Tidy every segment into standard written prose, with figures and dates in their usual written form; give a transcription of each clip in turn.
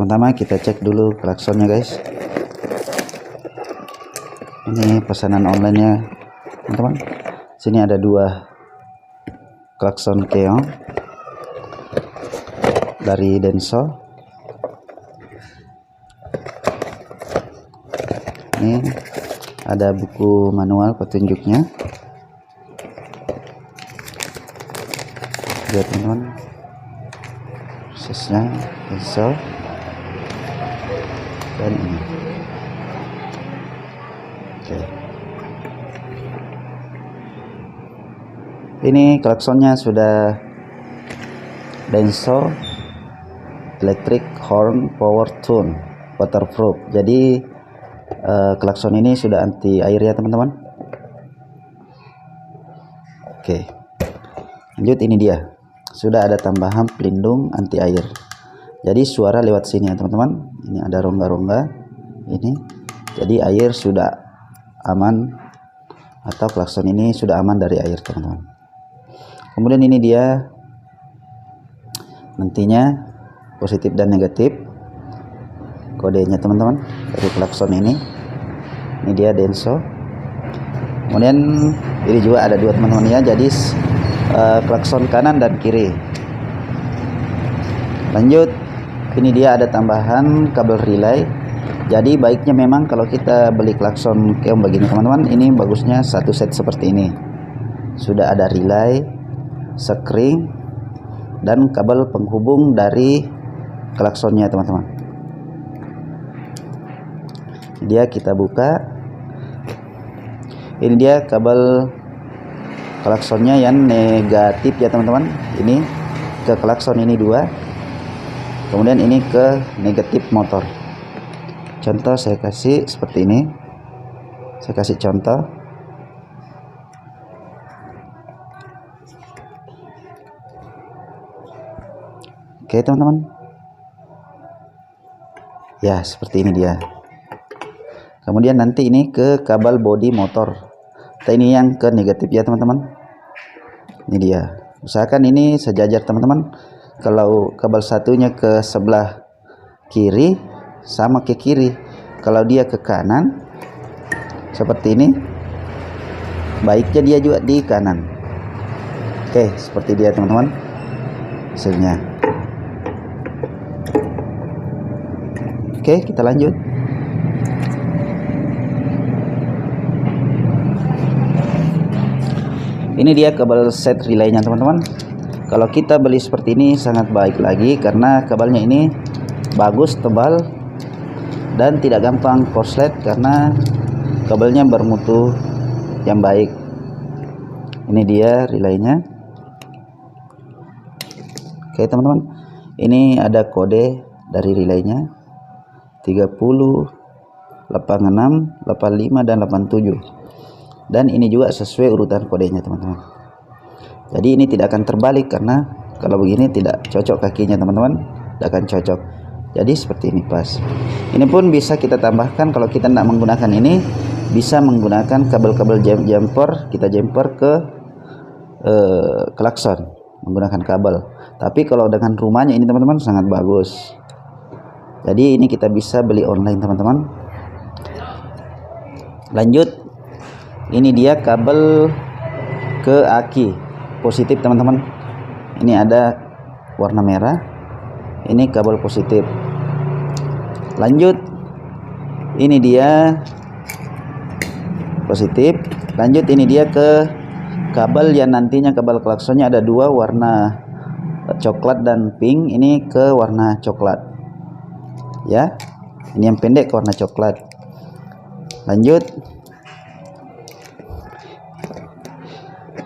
Pertama-tama kita cek dulu klaksonnya guys. Ini pesanan online-nya teman-teman. Sini ada 2 klakson keong dari Denso. Ini ada buku manual petunjuknya. Lihat teman-teman, prosesnya Denso dan ini. Oke. Ini klaksonnya sudah Denso Electric Horn Power Tune waterproof. Jadi klakson ini sudah anti air ya teman-teman. Oke, lanjut. Ini dia sudah ada tambahan pelindung anti air, jadi suara lewat sini ya teman-teman. Ini ada rongga-rongga ini, jadi air sudah aman, atau klakson ini sudah aman dari air teman-teman. Kemudian ini dia nantinya positif dan negatif kodenya teman-teman dari klakson ini. Ini dia Denso. Kemudian ini juga ada 2 teman-teman ya, jadi klakson kanan dan kiri. Lanjut, ini dia ada tambahan kabel relay. Jadi baiknya memang kalau kita beli klakson keong begini teman-teman, ini bagusnya 1 set seperti ini. Sudah ada relay, sekring, dan kabel penghubung dari klaksonnya teman-teman. Dia kita buka. Ini dia kabel klaksonnya yang negatif ya teman-teman. Ini ke klakson ini 2, kemudian ini ke negatif motor. Contoh saya kasih seperti ini, saya kasih contoh. Oke teman-teman, ya seperti ini dia. Kemudian nanti ini ke kabel bodi motor. Ini yang ke negatif ya teman-teman. Ini dia. Usahakan ini sejajar teman-teman. Kalau kabel satunya ke sebelah kiri sama ke kiri. Kalau dia ke kanan seperti ini, baiknya dia juga di kanan. Oke, seperti dia teman-teman hasilnya. Oke, kita lanjut. Ini dia kabel set relaynya teman-teman. Kalau kita beli seperti ini sangat baik lagi, karena kabelnya ini bagus, tebal, dan tidak gampang korslet karena kabelnya bermutu yang baik. Ini dia relaynya. Oke teman-teman, ini ada kode dari relaynya 30, 86, 85, dan 87. Dan ini juga sesuai urutan kodenya teman-teman. Jadi ini tidak akan terbalik, karena kalau begini tidak cocok kakinya teman-teman, tidak akan cocok. Jadi seperti ini pas. Ini pun bisa kita tambahkan kalau kita tidak menggunakan ini, bisa menggunakan kabel-kabel jumper, kita jumper ke klakson menggunakan kabel. Tapi kalau dengan rumahnya ini teman-teman sangat bagus. Jadi ini kita bisa beli online teman-teman. Lanjut, ini dia kabel ke aki positif teman-teman. Ini ada warna merah, ini kabel positif. Lanjut, ini dia positif. Lanjut, ini dia ke kabel yang nantinya kabel klaksonnya ada 2 warna coklat dan pink. Ini ke warna coklat ya, ini yang pendek ke warna coklat. Lanjut,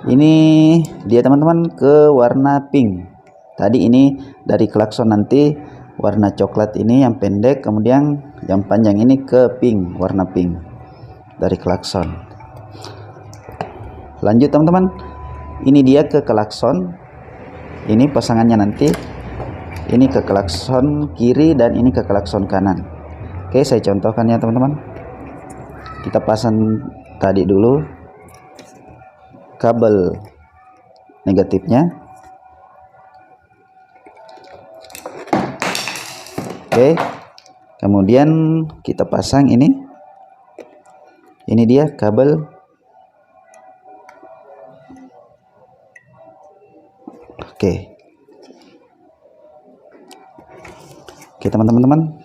ini dia teman-teman ke warna pink. Tadi ini dari klakson nanti warna coklat ini yang pendek, kemudian yang panjang ini ke pink, warna pink dari klakson. Lanjut teman-teman, ini dia ke klakson. Ini pasangannya nanti. Ini ke klakson kiri dan ini ke klakson kanan. Oke, saya contohkan ya teman-teman. Kita pasang tadi dulu kabel negatifnya. Oke, Oke, kemudian kita pasang ini dia kabel. Oke teman-teman.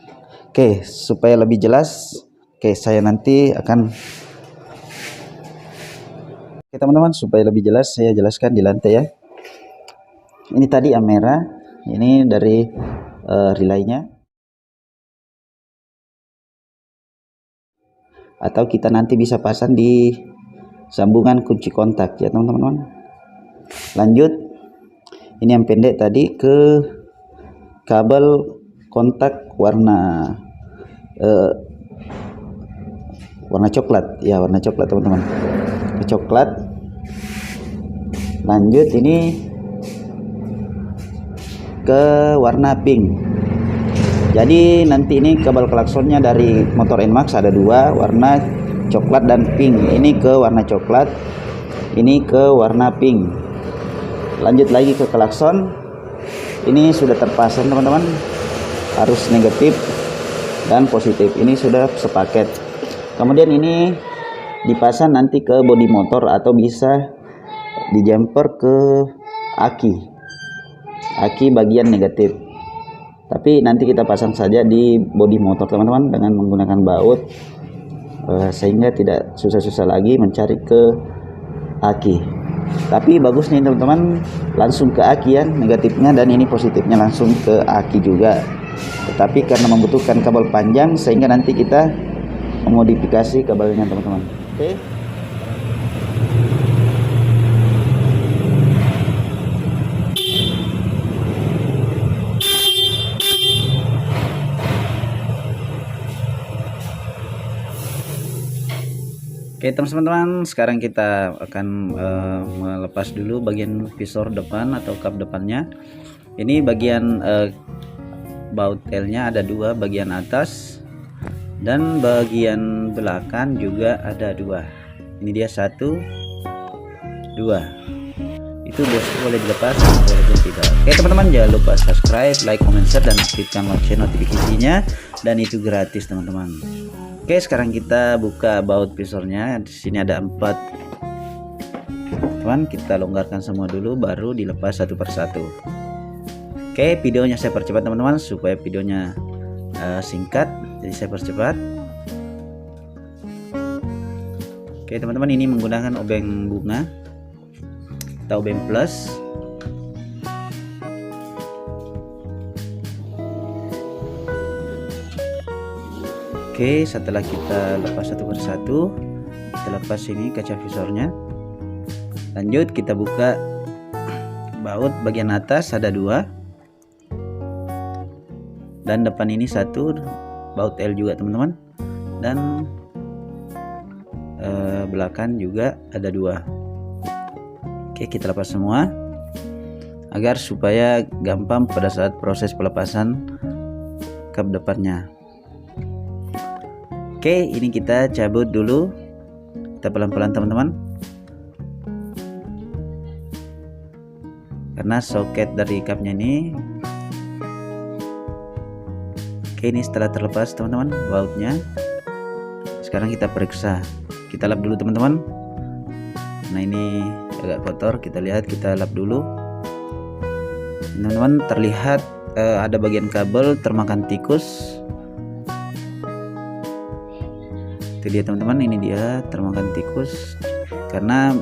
Oke, supaya lebih jelas, saya nanti akan teman-teman, supaya lebih jelas saya jelaskan di lantai ya. Ini tadi amera, ini dari relaynya, atau kita nanti bisa pasang di sambungan kunci kontak ya teman-teman. Lanjut, ini yang pendek tadi ke kabel kontak warna coklat ya, warna coklat teman-teman, coklat. Lanjut ini ke warna pink. Jadi nanti ini kabel klaksonnya dari motor NMAX ada dua, warna coklat dan pink. Ini ke warna coklat, ini ke warna pink. Lanjut lagi ke klakson. Ini sudah terpasang teman-teman, harus negatif dan positif. Ini sudah sepaket. Kemudian ini dipasang nanti ke bodi motor atau bisa di jumper ke aki bagian negatif. Tapi nanti kita pasang saja di bodi motor teman-teman dengan menggunakan baut, sehingga tidak susah-susah lagi mencari ke aki. Tapi bagus nih teman-teman, langsung ke aki ya negatifnya, dan ini positifnya langsung ke aki juga. Tetapi karena membutuhkan kabel panjang, sehingga nanti kita memodifikasi kabelnya teman-teman. Oke. Oke teman-teman, sekarang kita akan melepas dulu bagian visor depan atau kap depannya. Ini bagian baut L-nya ada dua, bagian atas dan bagian belakang juga ada dua. Ini dia 1, 2. Itu boleh dilepas walaupun tidak. Oke teman-teman, jangan lupa subscribe, like, comment, share, dan aktifkan lonceng notifikasinya, dan itu gratis teman-teman. Oke, sekarang kita buka baut visornya. Di sini ada 4. Teman, kita longgarkan semua dulu, baru dilepas satu persatu. Oke, videonya saya percepat teman-teman supaya videonya singkat, jadi saya percepat. Oke teman-teman, ini menggunakan obeng bunga atau obeng plus. Oke, setelah kita lepas satu persatu, kita lepas ini kaca visornya. Lanjut kita buka baut bagian atas, ada 2, dan depan ini 1, baut L juga teman-teman, dan belakang juga ada 2. Oke, kita lepas semua agar supaya gampang pada saat proses pelepasan kap depannya. Oke, ini kita cabut dulu, kita pelan-pelan teman-teman, karena soket dari kapnya ini. Oke, ini setelah terlepas teman-teman bautnya. Sekarang kita periksa, kita lap dulu teman-teman. Nah ini agak kotor, kita lihat, kita lap dulu teman-teman. Terlihat ada bagian kabel termakan tikus. Itu dia teman-teman, ini dia termakan tikus, karena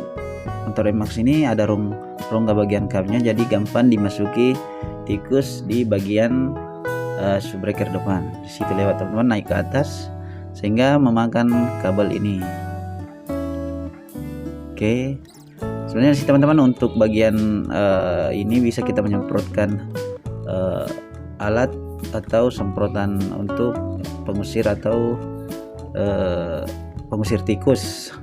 motor NMAX ini ada rongga bagian kapnya, jadi gampang dimasuki tikus di bagian subbreaker depan. Di situ lewat teman-teman, naik ke atas sehingga memakan kabel ini. Oke, sebenarnya sih teman-teman, untuk bagian ini bisa kita menyemprotkan alat atau semprotan untuk pengusir atau pengusir tikus.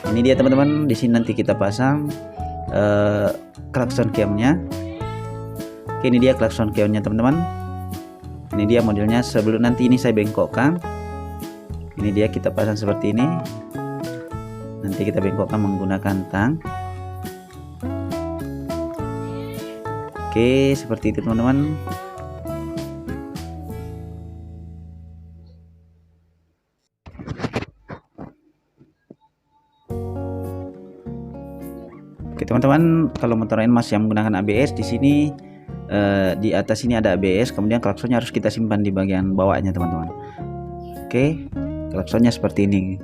Ini dia teman-teman, di sini nanti kita pasang klakson keongnya. Oke, ini dia klakson keongnya teman-teman. Ini dia modelnya. Sebelum nanti ini saya bengkokkan, ini dia kita pasang seperti ini. Nanti kita bengkokkan menggunakan tang. Oke, seperti itu teman-teman. Oke teman-teman, kalau motor NMAX yang menggunakan ABS, di sini di atas ini ada ABS, kemudian klaksonnya harus kita simpan di bagian bawahnya teman-teman. Oke, klaksonnya seperti ini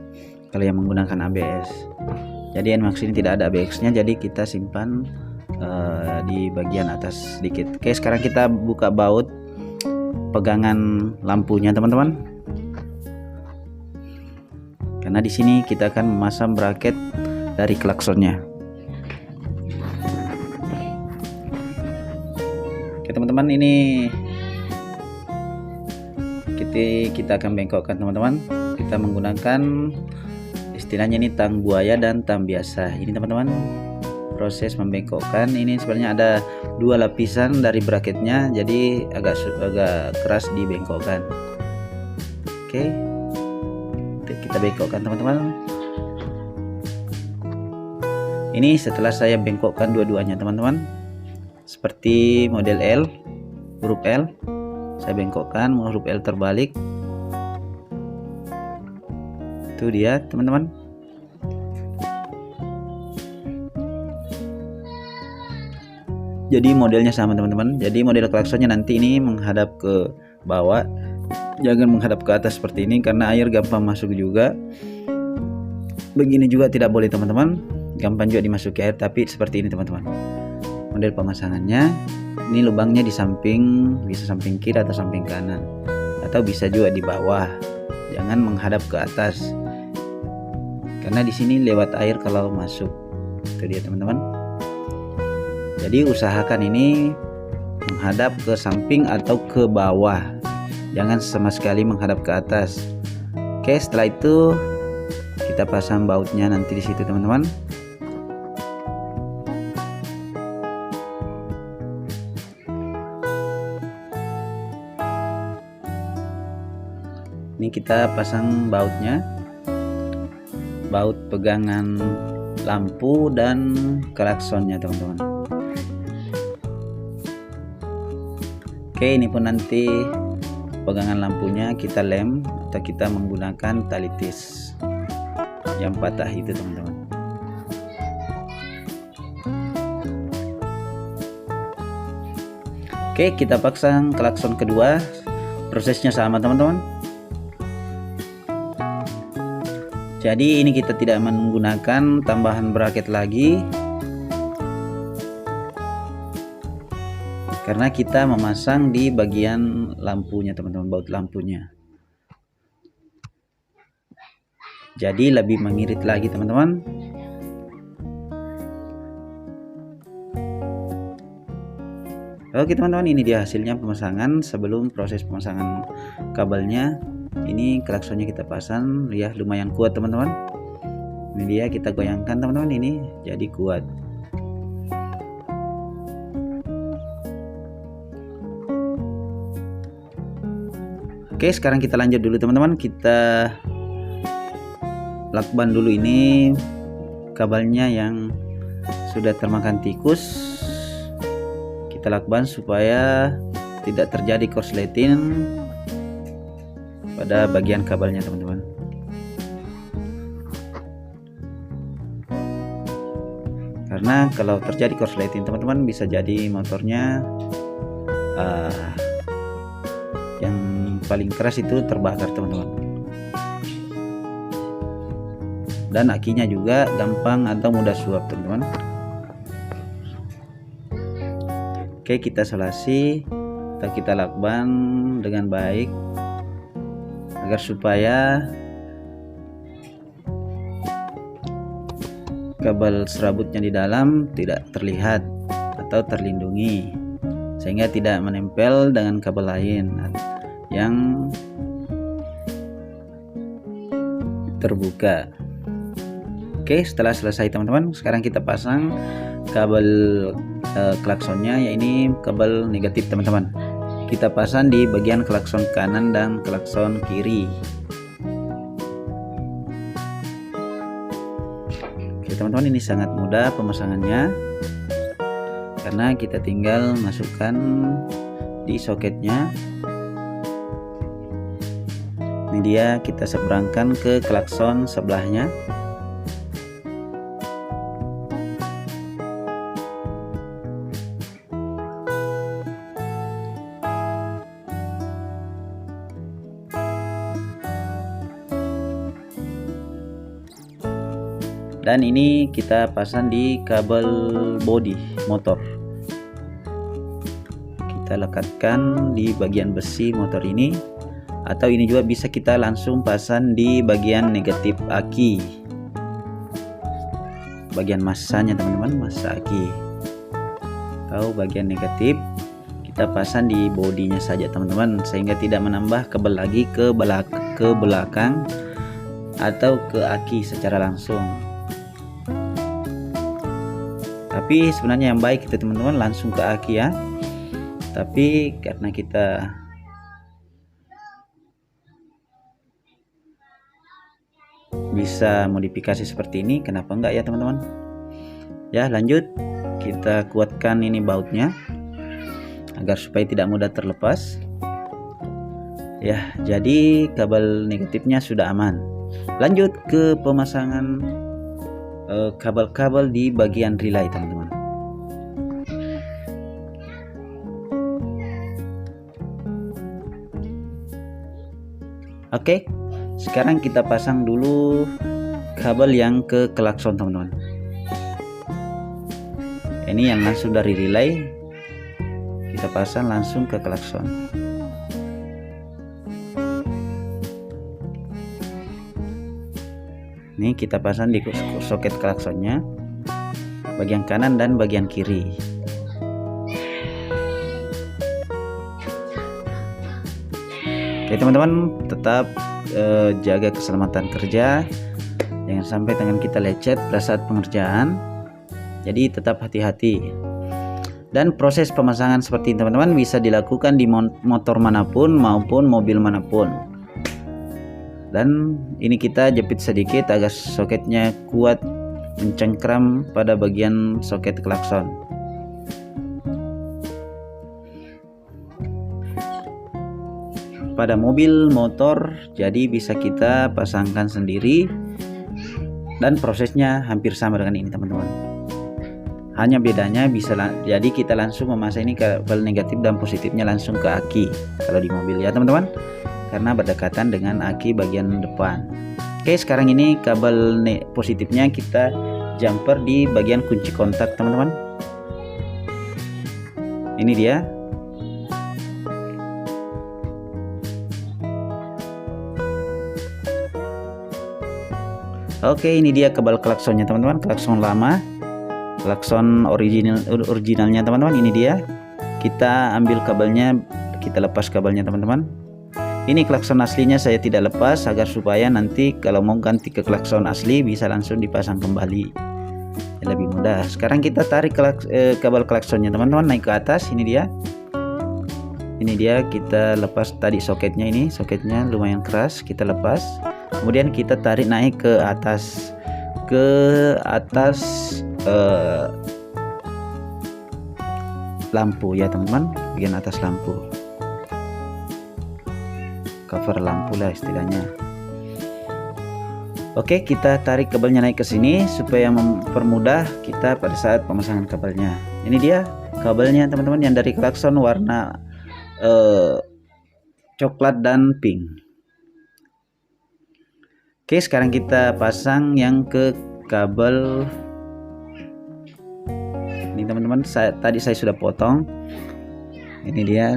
kalau yang menggunakan ABS. Jadi NMAX ini tidak ada ABS-nya, jadi kita simpan di bagian atas sedikit. Oke, sekarang kita buka baut pegangan lampunya teman-teman, karena di sini kita akan memasang bracket dari klaksonnya. Oke teman-teman, ini kita akan bengkokkan teman-teman. Kita menggunakan istilahnya ini tang buaya dan tang biasa. Ini teman-teman, proses membengkokkan ini sebenarnya ada dua lapisan dari bracketnya, jadi agak keras dibengkokkan. Oke, kita bengkokkan teman-teman. Ini setelah saya bengkokkan dua-duanya teman-teman, seperti model L, huruf L, saya bengkokkan huruf L terbalik. Itu dia teman-teman. Jadi modelnya sama teman-teman. Jadi model klaksonnya nanti ini menghadap ke bawah, jangan menghadap ke atas seperti ini, karena air gampang masuk juga. Begini juga tidak boleh teman-teman, gampang juga dimasuki air, tapi seperti ini teman-teman. Model pemasangannya, ini lubangnya di samping, bisa samping kiri atau samping kanan, atau bisa juga di bawah, jangan menghadap ke atas, karena di sini lewat air kalau masuk. Itu dia teman-teman. Jadi usahakan ini menghadap ke samping atau ke bawah, jangan sama sekali menghadap ke atas. Oke, setelah itu kita pasang bautnya nanti di situ teman-teman. Ini kita pasang bautnya, baut pegangan lampu dan klaksonnya teman-teman. Oke, ini pun nanti pegangan lampunya kita lem atau kita menggunakan tali tis yang patah itu teman-teman. Oke, kita pasang klakson kedua, prosesnya sama teman-teman. Jadi ini kita tidak menggunakan tambahan bracket lagi, karena kita memasang di bagian lampunya teman-teman, baut lampunya. Jadi lebih mengirit lagi teman-teman. Oke teman-teman, ini dia hasilnya pemasangan. Sebelum proses pemasangan kabelnya, ini klaksonnya kita pasang ya, lumayan kuat teman-teman. Ini dia, kita goyangkan teman-teman, ini jadi kuat. Oke, sekarang kita lanjut dulu teman-teman. Kita lakban dulu ini kabelnya yang sudah termakan tikus. Kita lakban supaya tidak terjadi korsleting pada bagian kabelnya teman-teman. Karena kalau terjadi korsleting teman-teman, bisa jadi motornya yang paling keras itu terbakar teman-teman, dan akinya juga gampang atau mudah suap teman-teman. Oke, kita solasi atau kita lakban dengan baik agar supaya kabel serabutnya di dalam tidak terlihat atau terlindungi, sehingga tidak menempel dengan kabel lain yang terbuka. Oke, setelah selesai teman-teman, sekarang kita pasang kabel klaksonnya, ya ini kabel negatif teman-teman. Kita pasang di bagian klakson kanan dan klakson kiri. Oke teman-teman, ini sangat mudah pemasangannya, karena kita tinggal masukkan di soketnya. Ini dia, kita seberangkan ke klakson sebelahnya. Dan ini kita pasang di kabel bodi motor. Kita lekatkan di bagian besi motor ini, atau ini juga bisa kita langsung pasang di bagian negatif aki, bagian masanya teman-teman, masa aki, atau bagian negatif kita pasang di bodinya saja teman-teman, sehingga tidak menambah kabel lagi ke belakang atau ke aki secara langsung. Tapi sebenarnya yang baik itu teman-teman langsung ke aki ya, tapi karena kita bisa modifikasi seperti ini, kenapa enggak ya teman-teman. Ya lanjut, kita kuatkan ini bautnya agar supaya tidak mudah terlepas ya. Jadi kabel negatifnya sudah aman. Lanjut ke pemasangan kabel-kabel di bagian relay teman-teman. Oke, sekarang kita pasang dulu kabel yang ke klakson teman-teman. Ini yang langsung dari relay kita pasang langsung ke klakson. Ini kita pasang di soket klaksonnya, bagian kanan dan bagian kiri. Oke teman-teman, tetap jaga keselamatan kerja, jangan sampai tangan kita lecet pada saat pengerjaan. Jadi tetap hati-hati. Dan proses pemasangan seperti ini teman-teman bisa dilakukan di motor manapun maupun mobil manapun. Dan ini kita jepit sedikit agar soketnya kuat mencengkram pada bagian soket klakson. Pada mobil motor jadi bisa kita pasangkan sendiri, dan prosesnya hampir sama dengan ini teman-teman. Hanya bedanya jadi kita langsung memasang ini kabel negatif dan positifnya langsung ke aki kalau di mobil ya teman-teman, karena berdekatan dengan aki bagian depan. Oke, sekarang ini kabel positifnya kita jumper di bagian kunci kontak teman-teman. Ini dia. Oke, ini dia kabel klaksonnya teman-teman, klakson lama, klakson originalnya teman-teman. Ini dia. Kita ambil kabelnya, kita lepas kabelnya teman-teman. Ini klakson aslinya saya tidak lepas agar supaya nanti kalau mau ganti ke klakson asli bisa langsung dipasang kembali, lebih mudah. Sekarang kita tarik kabel klaksonnya teman-teman naik ke atas. Ini dia. Ini dia, kita lepas tadi soketnya, ini soketnya lumayan keras, kita lepas. Kemudian kita tarik naik ke atas lampu ya teman-teman, bagian atas lampu, cover lampu lah istilahnya. Oke, kita tarik kabelnya naik ke sini supaya mempermudah kita pada saat pemasangan kabelnya. Ini dia kabelnya teman-teman, yang dari klakson warna coklat dan pink. Oke, sekarang kita pasang yang ke kabel ini teman-teman. Tadi saya sudah potong. Ini dia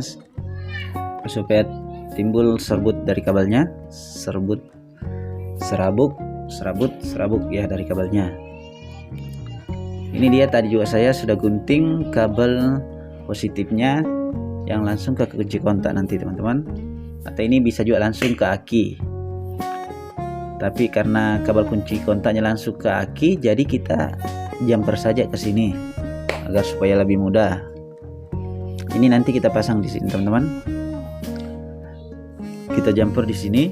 supaya timbul serbut dari kabelnya, serabut ya dari kabelnya. Ini dia, tadi juga saya sudah gunting kabel positifnya yang langsung ke kunci kontak nanti teman-teman, atau ini bisa juga langsung ke aki. Tapi karena kabel kunci kontaknya langsung ke aki, jadi kita jumper saja ke sini agar supaya lebih mudah. Ini nanti kita pasang di sini teman-teman. Kita jumper di sini.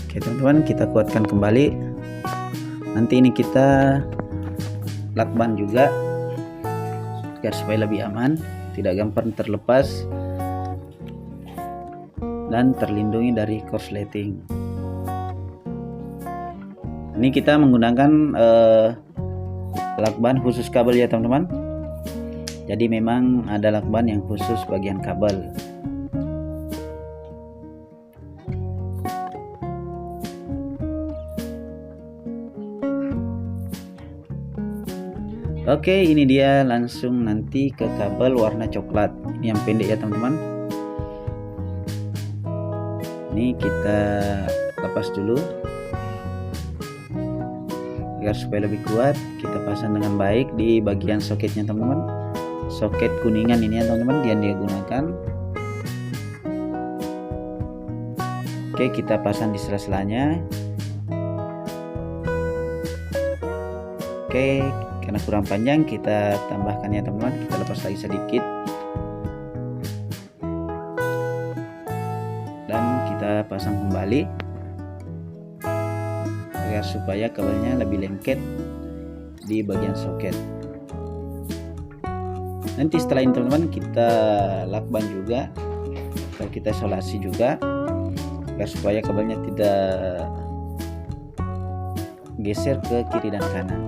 Oke teman-teman, kita kuatkan kembali. Nanti ini kita lakban juga agar supaya lebih aman, tidak gampang terlepas dan terlindungi dari korsleting. Ini kita menggunakan lakban khusus kabel ya teman-teman. Jadi memang ada lakban yang khusus bagian kabel. Oke, ini dia langsung nanti ke kabel warna coklat. Ini yang pendek ya teman-teman. Ini kita lepas dulu agar supaya lebih kuat. Kita pasang dengan baik di bagian soketnya teman-teman. Soket kuningan ini ya teman-teman yang dia gunakan. Oke, kita pasang di sela-selanya. Oke, karena kurang panjang kita tambahkan ya teman-teman, kita lepas lagi sedikit dan kita pasang kembali agar supaya kabelnya lebih lengket di bagian soket. Nanti setelah ini teman-teman kita lakban juga atau kita isolasi juga agar supaya kabelnya tidak geser ke kiri dan kanan.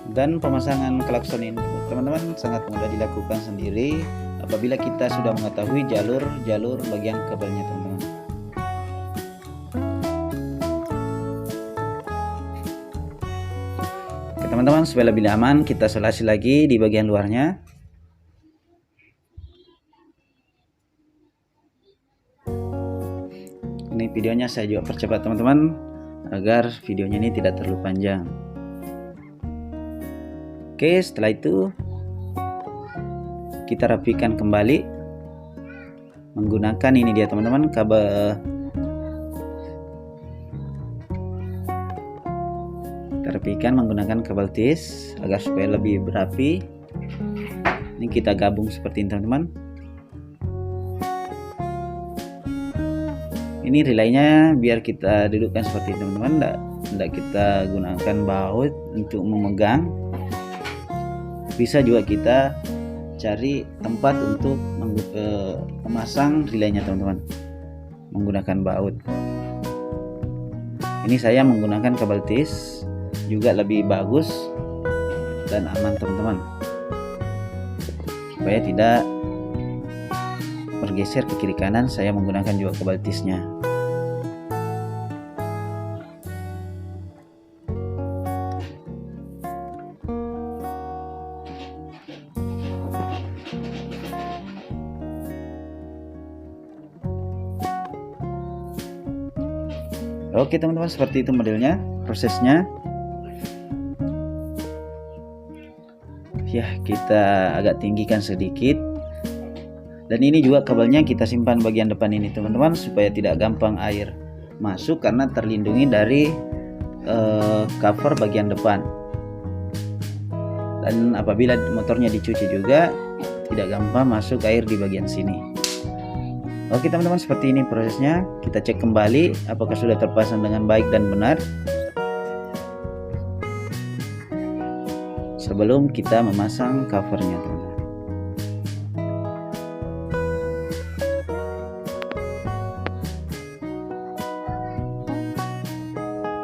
Dan pemasangan klakson ini teman-teman sangat mudah dilakukan sendiri apabila kita sudah mengetahui jalur bagian kabelnya teman-teman. Oke teman-teman, supaya lebih aman kita isolasi lagi di bagian luarnya. Ini videonya saya juga percepat teman-teman agar videonya ini tidak terlalu panjang. Oke, setelah itu kita rapikan kembali menggunakan ini dia teman-teman, kabel. Kita rapikan menggunakan kabel tis agar supaya lebih berapi. Ini kita gabung seperti ini teman-teman. Ini relaynya biar kita dudukkan seperti ini teman-teman, tidak kita gunakan baut untuk memegang. Bisa juga kita cari tempat untuk memasang relaynya teman-teman menggunakan baut. Ini saya menggunakan kabel tis, juga lebih bagus dan aman teman-teman, supaya tidak bergeser ke kiri kanan. Saya menggunakan juga kabel tisnya. Oke teman-teman, seperti itu modelnya, prosesnya. Ya, kita agak tinggikan sedikit. Dan ini juga kabelnya kita simpan bagian depan ini teman-teman, supaya tidak gampang air masuk karena terlindungi dari cover bagian depan. Dan apabila motornya dicuci juga tidak gampang masuk air di bagian sini. Oke teman-teman, seperti ini prosesnya. Kita cek kembali apakah sudah terpasang dengan baik dan benar sebelum kita memasang covernya teman-teman.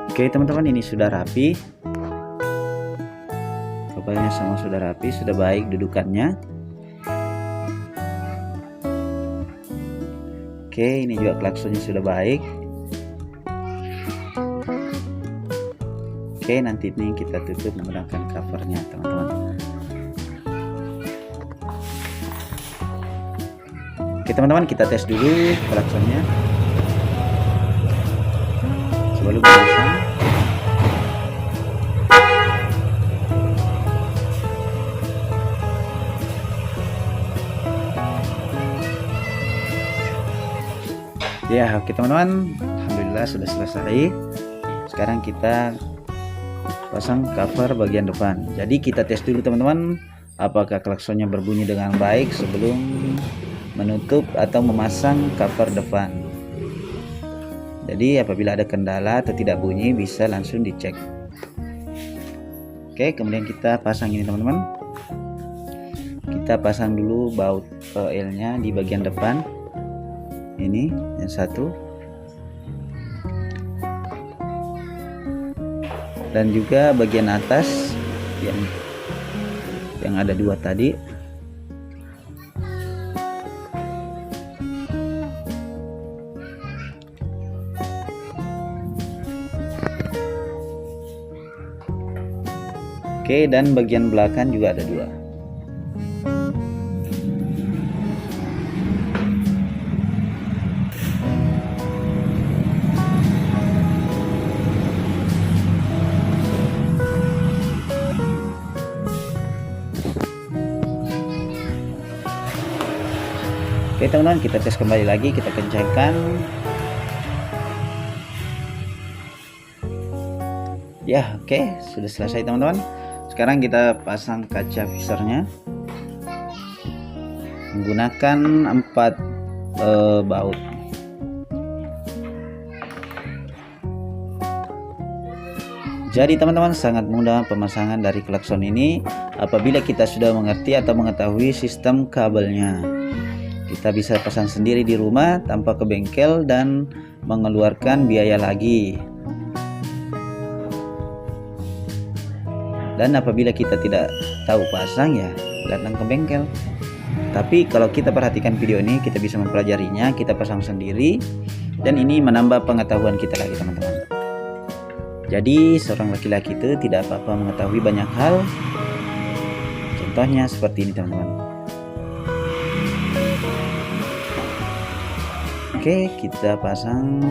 Oke teman-teman, ini sudah rapi, kabelnya semua sudah rapi, sudah baik dudukannya. Oke, ini juga klaksonnya sudah baik. Oke, nanti ini kita tutup menggunakan covernya teman-teman. Oke teman-teman, kita tes dulu klaksonnya sebelum memasang. Ya, oke teman-teman, alhamdulillah sudah selesai. Sekarang kita pasang cover bagian depan. Jadi kita tes dulu teman-teman, apakah klaksonnya berbunyi dengan baik sebelum menutup atau memasang cover depan. Jadi apabila ada kendala atau tidak bunyi bisa langsung dicek. Oke, kemudian kita pasang ini teman-teman. Kita pasang dulu baut PL-nya di bagian depan. Ini yang satu. dan juga bagian atas yang ada 2 tadi. Oke, dan bagian belakang juga ada 2. Oke teman-teman, kita tes kembali lagi, kita kencangkan. Ya, oke, sudah selesai teman-teman. Sekarang kita pasang kaca visornya menggunakan 4 baut. Jadi teman-teman, sangat mudah pemasangan dari klakson ini apabila kita sudah mengerti atau mengetahui sistem kabelnya. Kita bisa pasang sendiri di rumah tanpa ke bengkel dan mengeluarkan biaya lagi. Dan apabila kita tidak tahu pasang, ya datang ke bengkel. Tapi kalau kita perhatikan video ini, kita bisa mempelajarinya, kita pasang sendiri, dan ini menambah pengetahuan kita lagi teman-teman. Jadi seorang laki-laki itu tidak apa-apa mengetahui banyak hal. Contohnya seperti ini teman-teman. Oke, kita pasang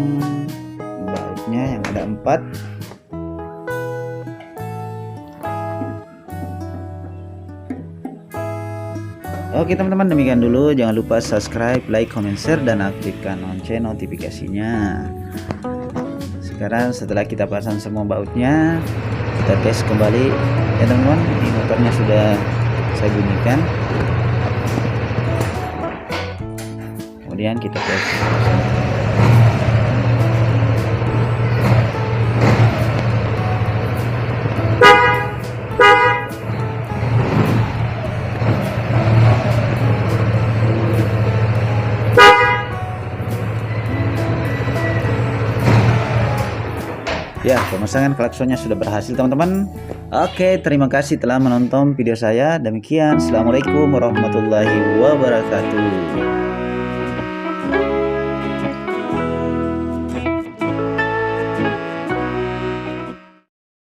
bautnya yang ada 4. Oke teman-teman, demikian dulu. Jangan lupa subscribe, like, comment, share, dan aktifkan lonceng notifikasinya. Sekarang setelah kita pasang semua bautnya, kita tes kembali ya teman-teman. Ini motornya sudah saya bunyikan. Kemudian kita tes. Ya, pemasangan klaksonnya sudah berhasil teman-teman. Oke, terima kasih telah menonton video saya. Demikian, assalamualaikum warahmatullahi wabarakatuh.